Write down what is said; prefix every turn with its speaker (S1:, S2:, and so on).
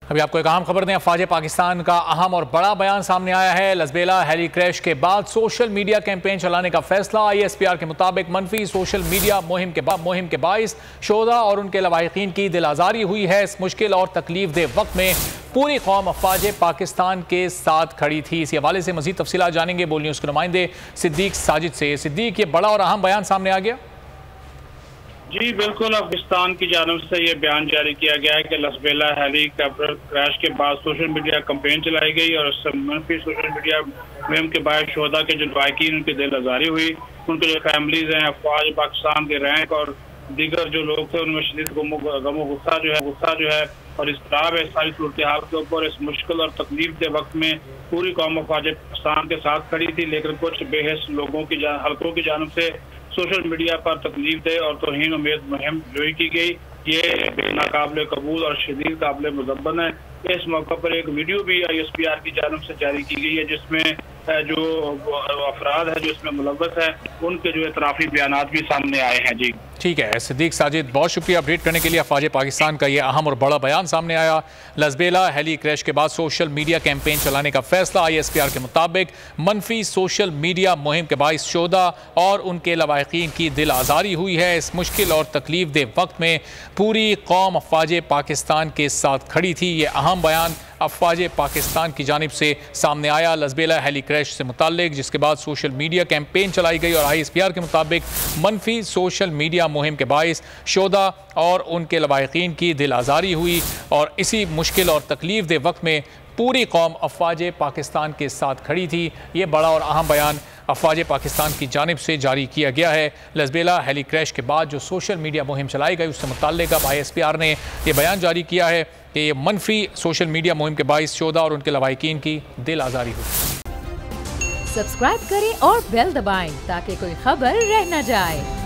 S1: अभी आपको एक अहम खबर दें। अफवाज पाकिस्तान का अहम और बड़ा बयान सामने आया है। लसबेला हेली क्रैश के बाद सोशल मीडिया कैंपेन चलाने का फैसला। ISPR के मुताबिक मनफी सोशल मीडिया मुहिम के बाइस शोधा और उनके लवाहिकीन की दिल आज़ारी हुई है। इस मुश्किल और तकलीफ दे वक्त में पूरी कौम अफवाज पाकिस्तान के साथ खड़ी थी। इसी हवाले से मजीद तफसीलात जानेंगे बोल न्यूज़ के नुमाइंदे सिद्दीक साजिद से। सिद्दीक, ये बड़ा और अहम बयान सामने आ गया।
S2: जी बिल्कुल, पाकिस्तान की जानब से ये बयान जारी किया गया है कि लसबेला हेलीकॉप्टर क्रैश के बाद सोशल मीडिया कैंपेन चलाई गई और मनफी सोशल मीडिया मुहिम के बाद शोधा के जो लवाहिकीन उनकी दिल आज़ारी हुई। उनके जो फैमिलीज हैं, अफवाज पाकिस्तान के रैंक और दीगर जो लोग थे, उनमें शदीद गमो गुस्सा जो है और इसराब है सारी सूरत हाल के ऊपर। इस मुश्किल और तकलीफ के वक्त में पूरी कौम अफवाज पाकिस्तान के साथ खड़ी थी, लेकिन कुछ बेहस लोगों की हल्कों की जानब से सोशल मीडिया पर तकलीफ दे और तौहीन उम्मीद मुहिम जोई की गई। ये नाकाबिल कबूल और शदीद काबिल मुज़ब्बन है। इस मौका पर एक वीडियो भी ISPR की जानब से जारी की गई है, जिसमें जो अफराद है जो इसमें मुलव्वस है उनके जो एतराफ़ी बयानात भी सामने आए हैं। जी
S1: ठीक है सिद्दीक साजिद, बहुत शुक्रिया अपडेट करने के लिए। अफवाज पाकिस्तान का ये अहम और बड़ा बयान सामने आया। लसबेला हेली क्रैश के बाद सोशल मीडिया कैंपेन चलाने का फैसला। ISPR के मुताबिक मनफी सोशल मीडिया मुहिम के बाइस शोधा और उनके लवाहिकीन की दिल आज़ारी हुई है। इस मुश्किल और तकलीफ दे वक्त में पूरी कौम अफवाज पाकिस्तान के साथ खड़ी थी। ये अहम बयान अफवाज पाकिस्तान की जानिब से सामने आया लसबेला हेली क्रैश से मुताल्लिक, जिसके बाद सोशल मीडिया कैंपेन चलाई गई और ISPR के मुताबिक मनफी सोशल मीडिया मुहिम के बाइस शोधा और उनके लवाहिकीन की दिल आज़ारी हुई। और इसी मुश्किल और तकलीफ दे वक्त में पूरी कौम अफवाज पाकिस्तान के साथ खड़ी थी। ये बड़ा और अहम बयान अफवाज पाकिस्तान की जानिब से जारी किया गया है। लसबेला हेली क्रैश के बाद जो सोशल मीडिया मुहिम चलाई गई उससे मुताल्लिक अब ISPR ने यह बयान जारी किया है कि ये मनफी सोशल मीडिया मुहिम के बाइस शोधा और उनके लवाहिकीन की दिल आज़ारी हुई।
S3: सब्सक्राइब करें और बेल दबाएं ताकि कोई खबर रह न जाए।